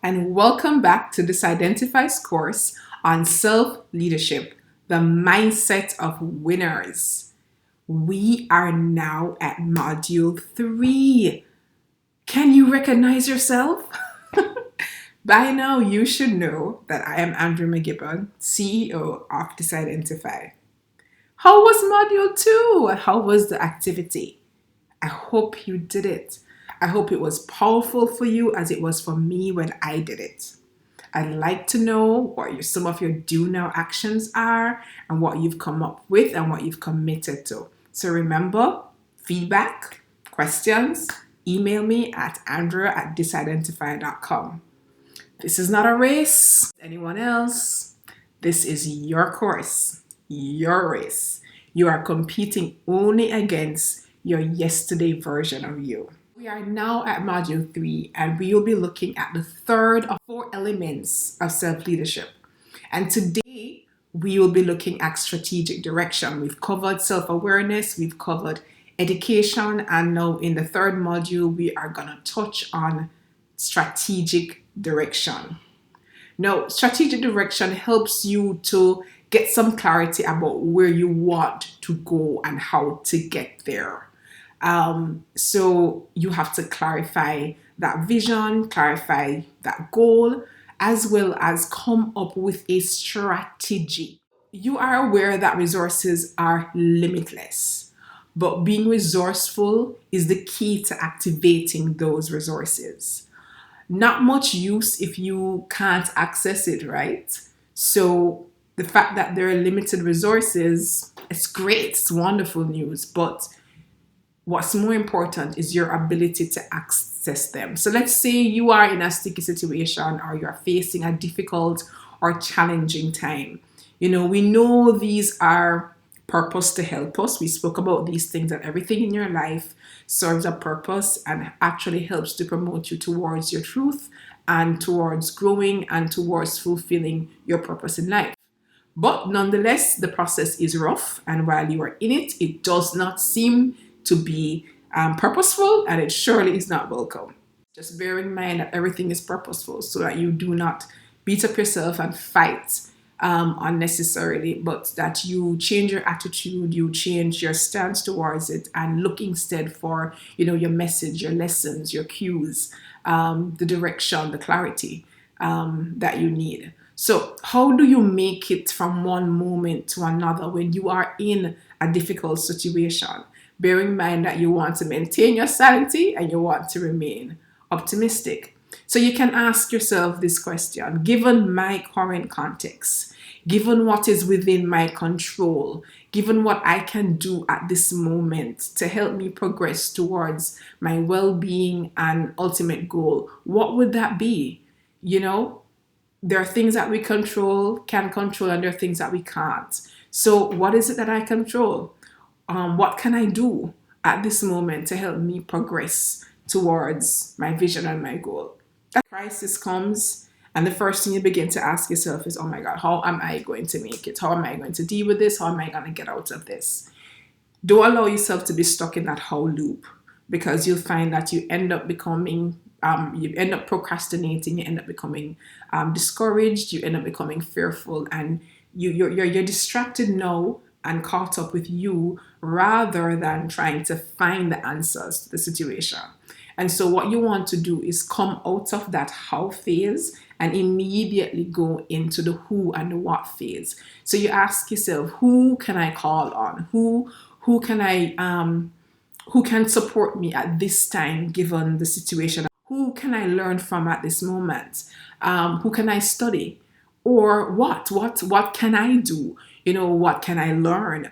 and welcome back to this Identifies course on self-leadership, the mindset of winners. We are now at module 3. Can you recognize yourself? By now, you should know that I am Andrew McGibbon, CEO of Disidentify. How was module 2? How was the activity? I hope you did it. I hope it was powerful for you as it was for me when I did it. I'd like to know what some of your do now actions are and what you've come up with and what you've committed to. So remember, feedback, questions, email me at andrea@disidentify.com. This is not a race. Anyone else? This is your course, your race. You are competing only against your yesterday version of you. We are now at module 3 and we will be looking at the third of 4 elements of self-leadership. And today we will be looking at strategic direction. We've covered self-awareness, we've covered education, and now in the third module we are going to touch on strategic direction. Now, strategic direction helps you to get some clarity about where you want to go and how to get there. So you have to clarify that vision, clarify that goal, as well as come up with a strategy. You are aware that resources are limitless, but being resourceful is the key to activating those resources. Not much use if you can't access it, right? So the fact that there are limited resources, it's great, it's wonderful news, but what's more important is your ability to access them. So let's say you are in a sticky situation or you're facing a difficult or challenging time. We know these are purpose to help us. We spoke about these things, that everything in your life serves a purpose and actually helps to promote you towards your truth and towards growing and towards fulfilling your purpose in life. But nonetheless, the process is rough, and while you are in it, it does not seem to be purposeful, and it surely is not welcome. Just bear in mind that everything is purposeful so that you do not beat up yourself and fight unnecessarily, but that you change your attitude, you change your stance towards it, and look instead for your message, your lessons, your cues, the direction, the clarity that you need. So how do you make it from one moment to another when you are in a difficult situation? Bear in mind that you want to maintain your sanity and you want to remain optimistic. So you can ask yourself this question: given my current context, given what is within my control, given what I can do at this moment to help me progress towards my well-being and ultimate goal, what would that be? There are things that we can control, and there are things that we can't. So what is it that I control? What can I do at this moment to help me progress towards my vision and my goal? That crisis comes, and the first thing you begin to ask yourself is, oh my God, how am I going to make it? How am I going to deal with this? How am I going to get out of this? Don't allow yourself to be stuck in that how loop, because you'll find that you end up procrastinating, you end up becoming discouraged, you end up becoming fearful, and you're distracted now and caught up with you rather than trying to find the answers to the situation. And so what you want to do is come out of that how phase and immediately go into the who and the what phase. So you ask yourself, who can I call on? Who can support me at this time given the situation? Who can I learn from at this moment? Who can I study? Or what can I do? What can I learn?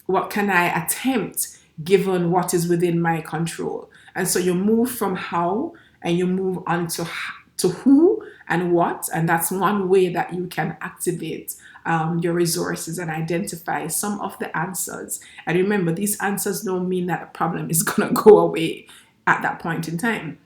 What can I attempt given what is within my control? And so you move from how and you move on to who and what. And that's one way that you can activate your resources and identify some of the answers. And remember, these answers don't mean that the problem is going to go away at that point in time.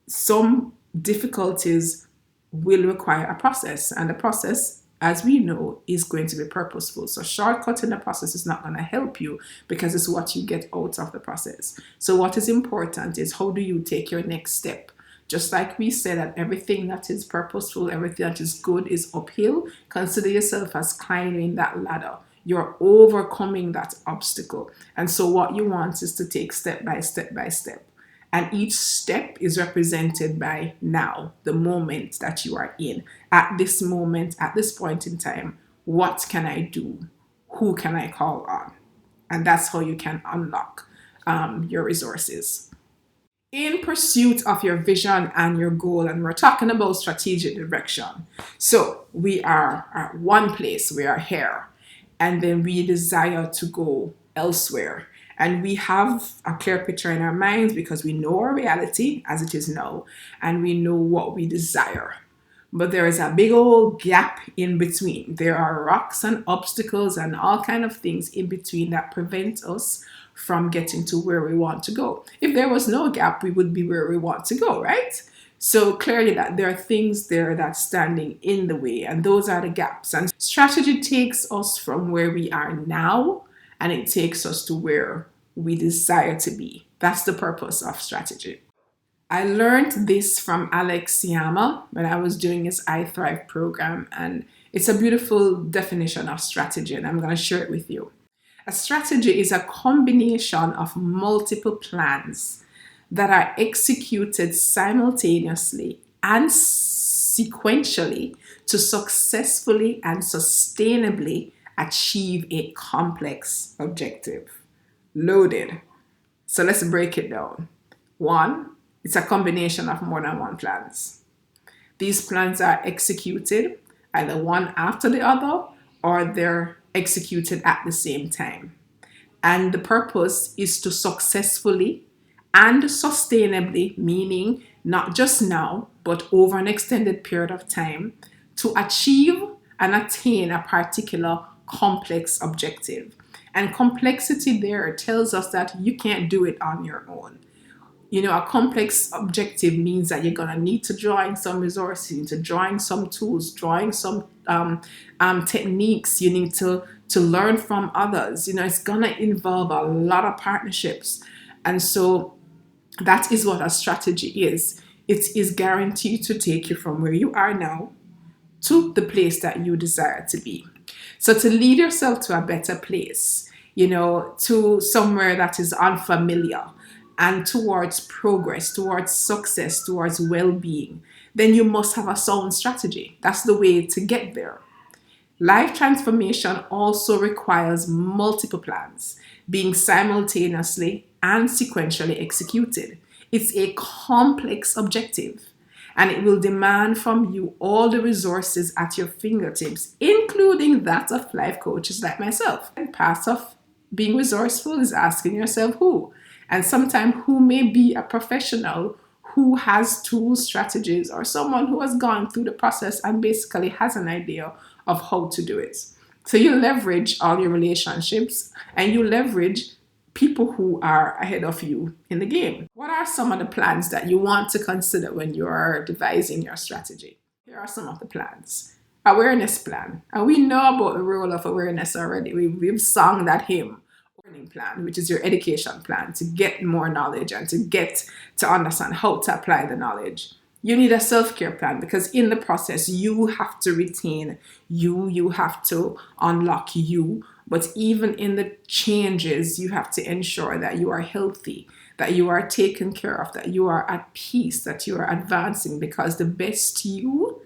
Some difficulties will require a process, and the process, as we know, is going to be purposeful. So shortcutting the process is not going to help you, because it's what you get out of the process. So what is important is, how do you take your next step Just like we said that everything that is purposeful, everything that is good is uphill, consider yourself as climbing that ladder. You're overcoming that obstacle. And so what you want is to take step by step by step. And each step is represented by now, the moment that you are in. At this moment, at this point in time, what can I do? Who can I call on? And that's how you can unlock your resources. In pursuit of your vision and your goal, and we're talking about strategic direction. So we are at one place, we are here, and then we desire to go elsewhere. And we have a clear picture in our minds because we know our reality as it is now, and we know what we desire. But there is a big old gap in between. There are rocks and obstacles and all kind of things in between that prevent us from getting to where we want to go. If there was no gap, we would be where we want to go, right? So clearly that there are things there that's standing in the way, and those are the gaps. And strategy takes us from where we are now and it takes us to where we desire to be. That's the purpose of strategy. I learned this from Alex Siama when I was doing his I Thrive program, and it's a beautiful definition of strategy, and I'm going to share it with you. A strategy is a combination of multiple plans that are executed simultaneously and sequentially to successfully and sustainably achieve a complex objective. Loaded. So let's break it down. One, it's a combination of more than one plans. These plans are executed either one after the other or they're executed at the same time. And the purpose is to successfully and sustainably, meaning not just now, but over an extended period of time, to achieve and attain a particular complex objective. And complexity there tells us that you can't do it on your own. You know, a complex objective means that you're going to need to draw in some resources, you need to draw in some tools, drawing some techniques, you need to learn from others. You know, it's going to involve a lot of partnerships. And so that is what a strategy is. It is guaranteed to take you from where you are now to the place that you desire to be. So to lead yourself to a better place, you know, to somewhere that is unfamiliar and towards progress, towards success, towards well-being, then you must have a sound strategy. That's the way to get there. Life transformation also requires multiple plans being simultaneously and sequentially executed. It's a complex objective, and it will demand from you all the resources at your fingertips, including that of life coaches like myself. And part of being resourceful is asking yourself who. And sometimes who may be a professional who has tools, strategies, or someone who has gone through the process and basically has an idea of how to do it. So you leverage all your relationships and you leverage people who are ahead of you in the game. What are some of the plans that you want to consider when you are devising your strategy? Here are some of the plans. Awareness plan. And we know about the role of awareness already. We've sung that hymn. Learning plan, which is your education plan to get more knowledge and to get to understand how to apply the knowledge. You need a self-care plan because in the process you have to retain you have to unlock you, but even in the changes you have to ensure that you are healthy, that you are taken care of, that you are at peace, that you are advancing, because the best you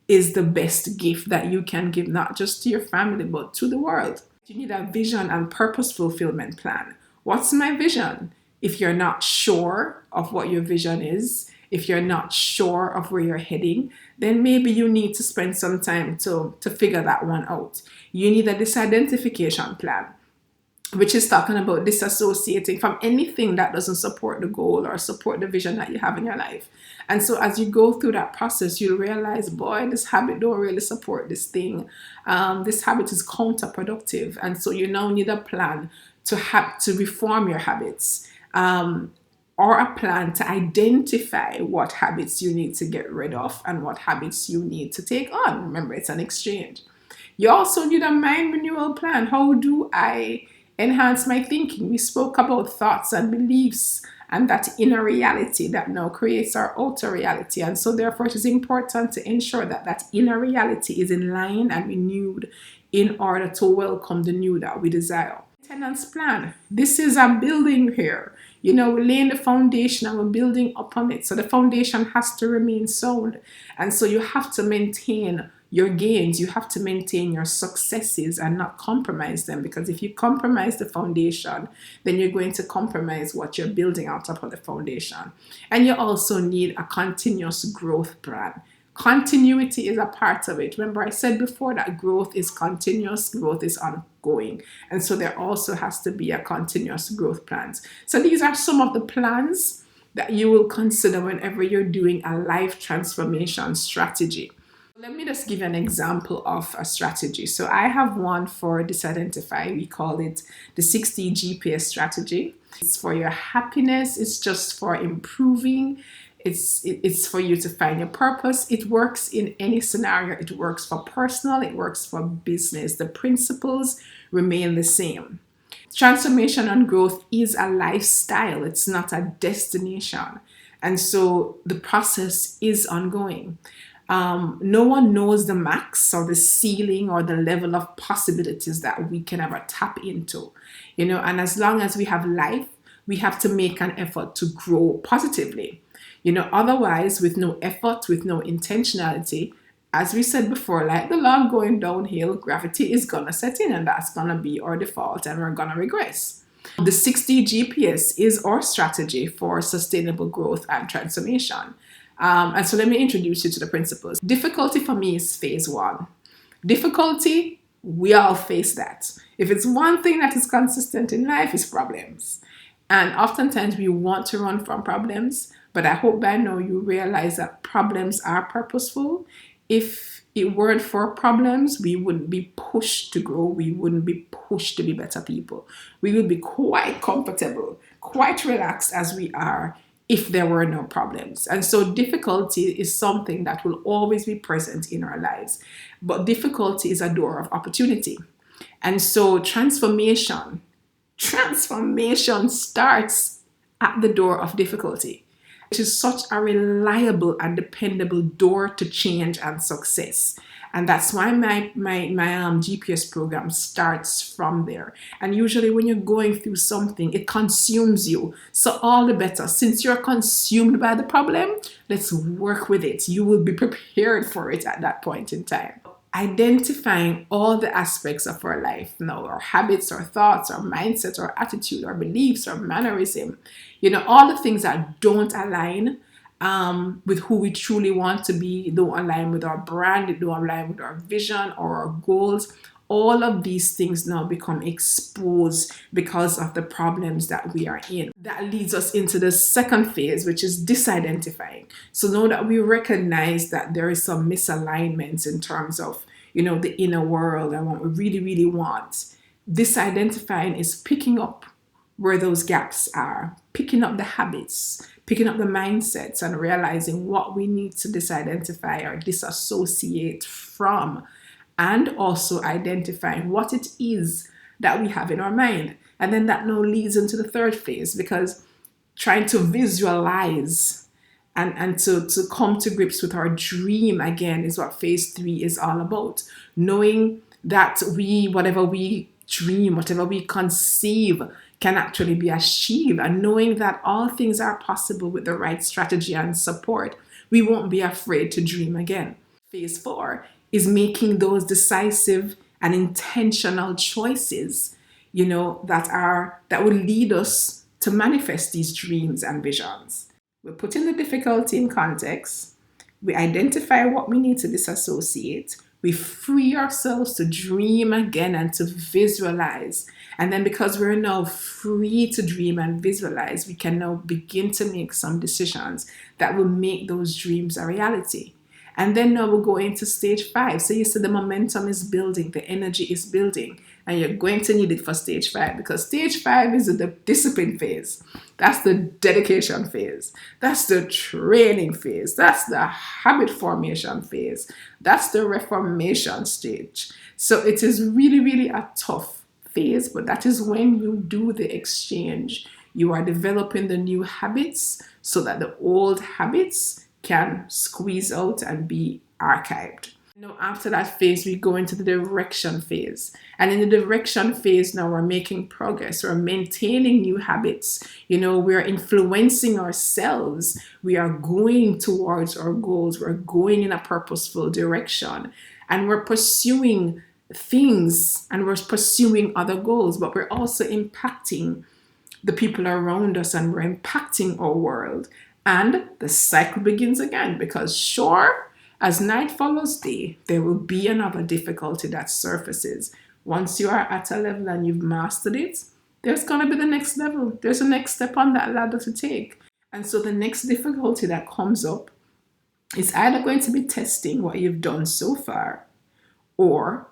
is the best gift that you can give, not just to your family but to the world. You need a vision and purpose fulfillment plan. What's my vision? If you're not sure of what your vision is, if you're not sure of where you're heading, then maybe you need to spend some time to figure that one out. You need a disidentification plan, which is talking about disassociating from anything that doesn't support the goal or support the vision that you have in your life. And so as you go through that process, you'll realize, boy, this habit don't really support this thing. This habit is counterproductive. And so you now need a plan to reform your habits, or a plan to identify what habits you need to get rid of and what habits you need to take on. Remember, it's an exchange. You also need a mind renewal plan. How do I enhance my thinking? We spoke about thoughts and beliefs and that inner reality that now creates our outer reality. And so therefore it is important to ensure that that inner reality is in line and renewed in order to welcome the new that we desire. Maintenance plan. This is a building here. We're laying the foundation and we're building upon it. So the foundation has to remain sound. And so you have to maintain your gains, you have to maintain your successes and not compromise them, because if you compromise the foundation, then you're going to compromise what you're building on top of the foundation. And you also need a continuous growth plan. Continuity is a part of it. Remember, I said before that growth is continuous, growth is ongoing. And so there also has to be a continuous growth plans. So these are some of the plans that you will consider whenever you're doing a life transformation strategy. Let me just give you an example of a strategy. So I have one for disidentify. We call it the 60 GPS strategy. It's for your happiness. It's just for improving. It's for you to find your purpose. It works in any scenario. It works for personal. It works for business. The principles remain the same. Transformation and growth is a lifestyle. It's not a destination. And so the process is ongoing. No one knows the max or the ceiling or the level of possibilities that we can ever tap into, and as long as we have life, we have to make an effort to grow positively. Otherwise, with no effort, with no intentionality, as we said before, like the log going downhill, gravity is gonna set in, and that's gonna be our default, and we're gonna regress. The 60 GPS is our strategy for sustainable growth and transformation. And so let me introduce you to the principles. Difficulty for me is phase one. Difficulty, we all face that. If it's one thing that is consistent in life, it's problems. And oftentimes we want to run from problems, but I hope by now you realize that problems are purposeful. If it weren't for problems, we wouldn't be pushed to grow. We wouldn't be pushed to be better people. We would be quite comfortable, quite relaxed as we are if there were no problems. And so difficulty is something that will always be present in our lives. But difficulty is a door of opportunity. And so transformation starts at the door of difficulty, which is such a reliable and dependable door to change and success. And that's why my GPS program starts from there. And usually when you're going through something, it consumes you. So all the better. Since you're consumed by the problem, let's work with it. You will be prepared for it at that point in time. Identifying all the aspects of our life now, our habits, our thoughts, our mindset, our attitude, our beliefs, our mannerism, all the things that don't align with who we truly want to be, don't align with our brand, don't align with our vision or our goals. All of these things now become exposed because of the problems that we are in. That leads us into the second phase, which is disidentifying. So now that we recognize that there is some misalignments in terms of, the inner world and what we really, really want, disidentifying is picking up where those gaps are, picking up the habits, picking up the mindsets, and realizing what we need to disidentify or disassociate from, and also identifying what it is that we have in our mind. And then that now leads into the third phase, because trying to visualize and to come to grips with our dream again is what phase 3 is all about. Knowing that whatever we dream, whatever we conceive, can actually be achieved, and knowing that all things are possible with the right strategy and support, we won't be afraid to dream again. Phase 4 is making those decisive and intentional choices, that will lead us to manifest these dreams and visions. We're putting the difficulty in context. We identify what we need to disassociate. We free ourselves to dream again and to visualize. And then because we're now free to dream and visualize, we can now begin to make some decisions that will make those dreams a reality. And then now we'll go into stage 5. So you see the momentum is building, the energy is building, and you're going to need it for stage 5, because stage 5 is the discipline phase. That's the dedication phase. That's the training phase. That's the habit formation phase. That's the reformation stage. So it is really, really a tough phase, but that is when you do the exchange. You are developing the new habits so that the old habits can squeeze out and be archived. Now, after that phase, we go into the direction phase. And in the direction phase, now we're making progress. We're maintaining new habits. We're influencing ourselves. We are going towards our goals. We're going in a purposeful direction. And we're pursuing things and we're pursuing other goals, but we're also impacting the people around us and we're impacting our world. And the cycle begins again because, sure, as night follows day, there will be another difficulty that surfaces. Once you are at a level and you've mastered it, there's going to be the next level. There's a next step on that ladder to take. And so the next difficulty that comes up is either going to be testing what you've done so far, or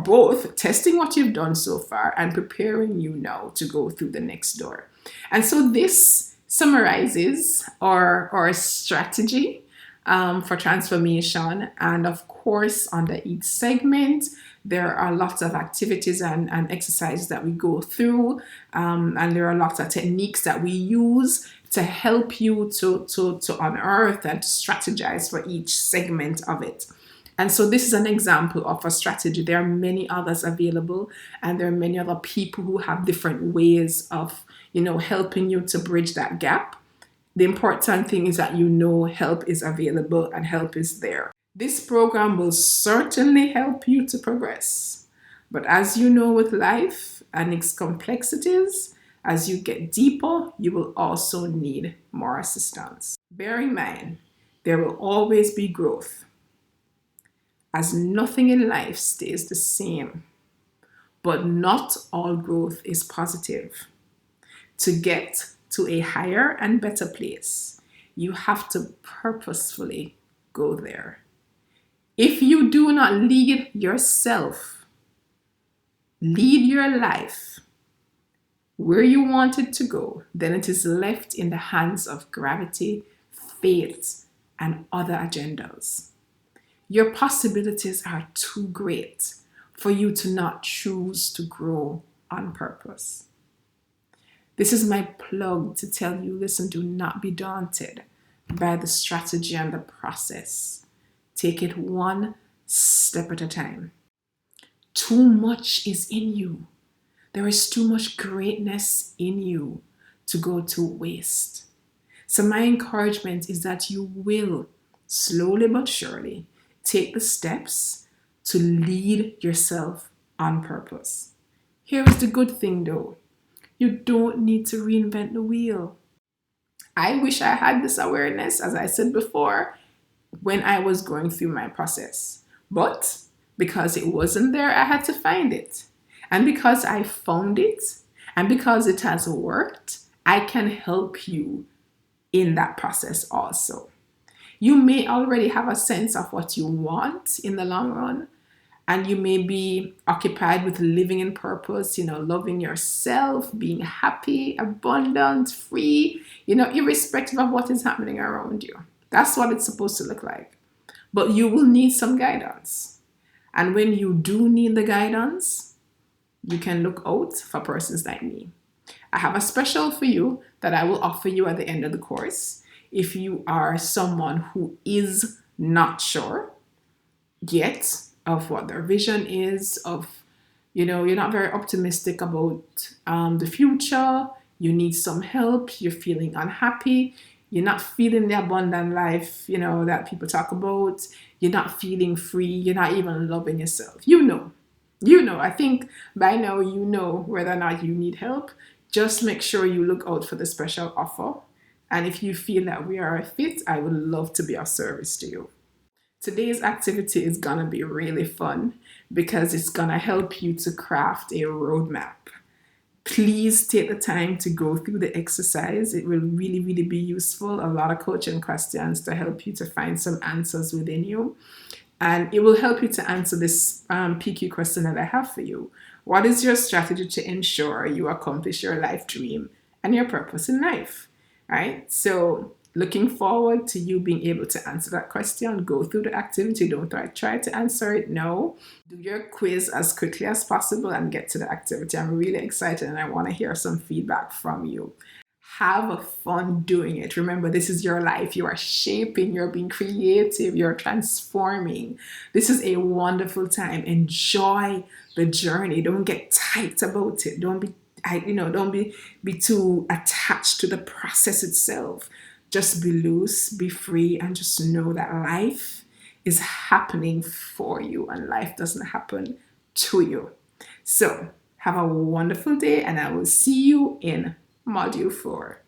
both testing what you've done so far and preparing you now to go through the next door. And so this summarizes our strategy for transformation. And of course, under each segment, there are lots of activities and exercises that we go through. And there are lots of techniques that we use to help you to unearth and to strategize for each segment of it. And so this is an example of a strategy. There are many others available, and there are many other people who have different ways of, helping you to bridge that gap. The important thing is that help is available and help is there. This program will certainly help you to progress. But as you know, with life and its complexities, as you get deeper, you will also need more assistance. Bear in mind, there will always be growth, as nothing in life stays the same. But not all growth is positive. To get to a higher and better place, you have to purposefully go there. If you do not lead yourself, lead your life where you want it to go, then it is left in the hands of gravity, fate, and other agendas. Your possibilities are too great for you to not choose to grow on purpose. This is my plug to tell you, listen, do not be daunted by the strategy and the process. Take it one step at a time. Too much is in you. There is too much greatness in you to go to waste. So my encouragement is that you will, slowly but surely, take the steps to lead yourself on purpose. Here is the good thing though. You don't need to reinvent the wheel. I wish I had this awareness, as I said before, when I was going through my process. But because it wasn't there, I had to find it. And because I found it, and because it has worked, I can help you in that process also. You may already have a sense of what you want in the long run, and you may be occupied with living in purpose, loving yourself, being happy, abundant, free, irrespective of what is happening around you. That's what it's supposed to look like. But you will need some guidance. And when you do need the guidance, you can look out for persons like me. I have a special for you that I will offer you at the end of the course. If you are someone who is not sure yet of what their vision is, you're not very optimistic about the future, you need some help, you're feeling unhappy, you're not feeling the abundant life, that people talk about, you're not feeling free, you're not even loving yourself. I think by now you know whether or not you need help. Just make sure you look out for the special offer. And if you feel that we are a fit, I would love to be of service to you. Today's activity is going to be really fun because it's going to help you to craft a roadmap. Please take the time to go through the exercise. It will really, really be useful. A lot of coaching questions to help you to find some answers within you. And it will help you to answer this PQ question that I have for you. What is your strategy to ensure you accomplish your life dream and your purpose in life? Right? So Looking forward to you being able to answer that question. Go through the activity. Don't try to answer it. No. Do your quiz as quickly as possible and get to the activity. I'm really excited and I want to hear some feedback from you. Have fun doing it. Remember, this is your life. You are shaping, you're being creative, you're transforming. This is a wonderful time. Enjoy the journey. Don't get tight about it. Don't be too attached to the process itself. Just be loose, be free, and just know that life is happening for you and life doesn't happen to you. So, have a wonderful day, and I will see you in Module 4.